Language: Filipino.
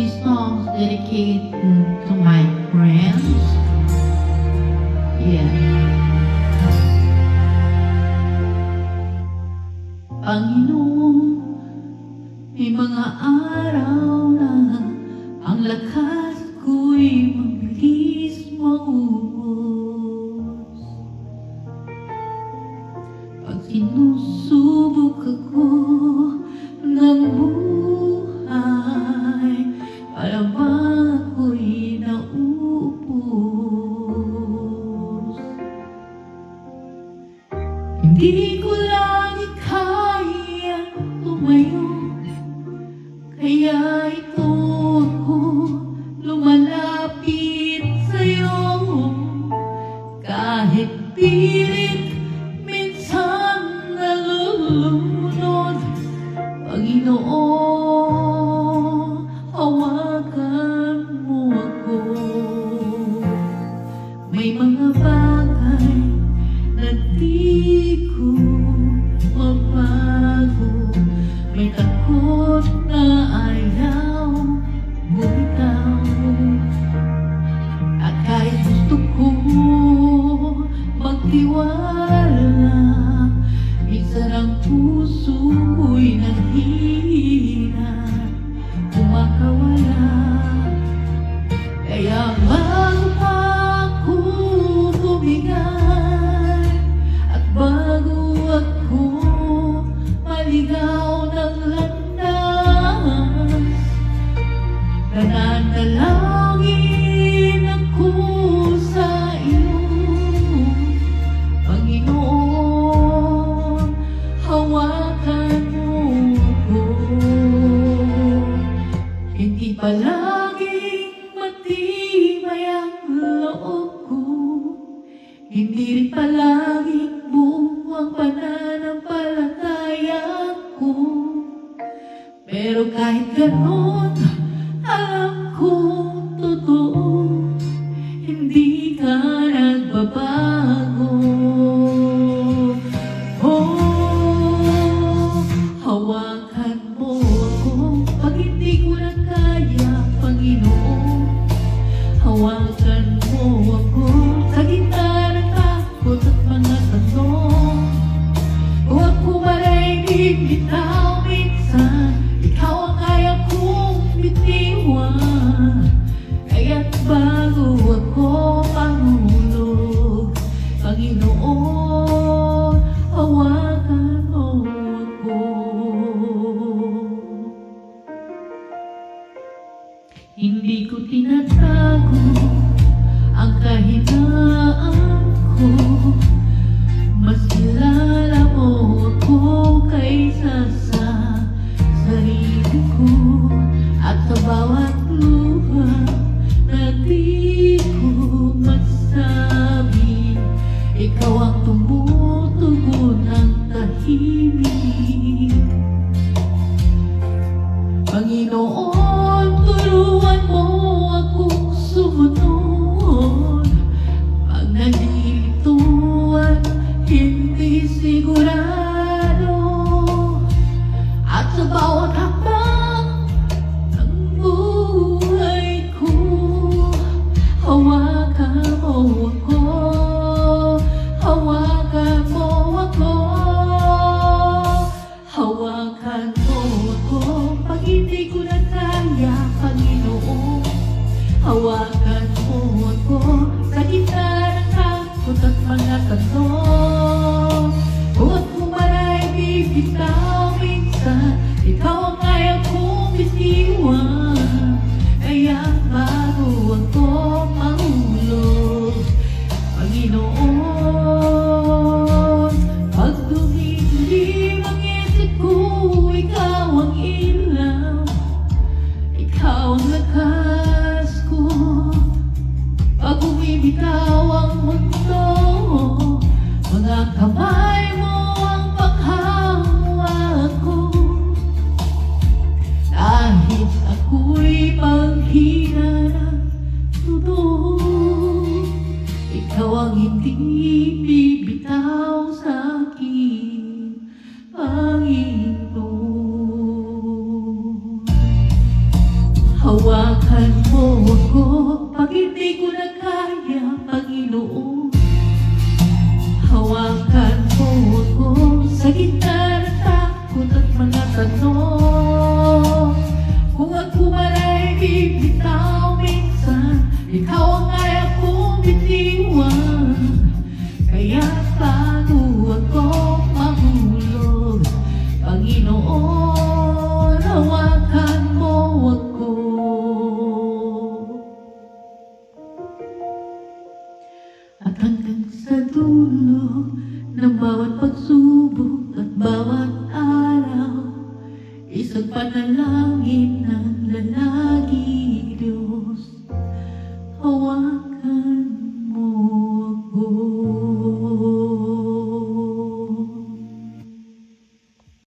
This song is dedicated to my friends. Yeah. Panginoon, may mga araw na ang lakas ko'y mabilis maubos. Pag sinusubok ako ng buhay, para bang ako'y naupos. Hindi ko lagi kaya tumayo, kaya ito ako lumalapit sa'yo. Kahit pilit, minsan nalulunod. Panginoon, hawakan mo ako. May mga bagay na di ko mabago. May takot na ayaw bumitaw. At kahit gusto ko magtiwala, minsan ang puso ko'y naghihina, kumakawala. Kaya bago pa ako bumigay, at bago ako maligaw ng landas, nananalangin ako sa iyo. Panginoon, hawakan mo ako. Hindi palaging matibay ang loob ko, hindi rin palaging buo ang pananampalataya ko. Pero kahit ganon, alam kong totoo, hindi ka nagbabago. Oh, hawakan mo ako pag hindi ko na kaya, Panginoon. Hawakan mo ako sa gitna ng takot at mga tanong. Huwag ko malay bibitaw minsan, ikaw ang kaya kong bitiwan. Kaya't bago ako mahulog, Panginoon, hawakan mo ako. Hindi ko tinatago ang kahinaan ko, mas kilala mo ako kaysa sa sarili ko. At sa bawat luha na di ko masabi, ikaw ang tumutugon ng tahimik. Panginoon, turuan mo akong sumunod pag nalilituan, hindi sigurado. At sa bawat hakbang ng buhay ko, hawakan mo ako. Hawakan mo ako. Hawakan mo ako pag hindi ko na kaya, Panginoon. Hawakan mo ako sa gitna ng takot at mga tanong. Huwag ko malay bibitaw minsan, ikaw ang kaya kong bitiwan. Kaya bago ako mahulog, Panginoon, pag dumidilim ang isip ko, ikaw ang ilaw, ikaw ang lakas ko. Pag bumibitaw ang mundo, mga kamay mo ang paghawa. gitna ng takot at mga tanong, kung ako man ay bibitaw minsan, ikaw ang kaya kong bitiwan. Kaya bago ako mahulog, Panginoon, hawakan mo ako. At hanggang sa dulo ng bawat pagsubok at bawat araw, isang panalangin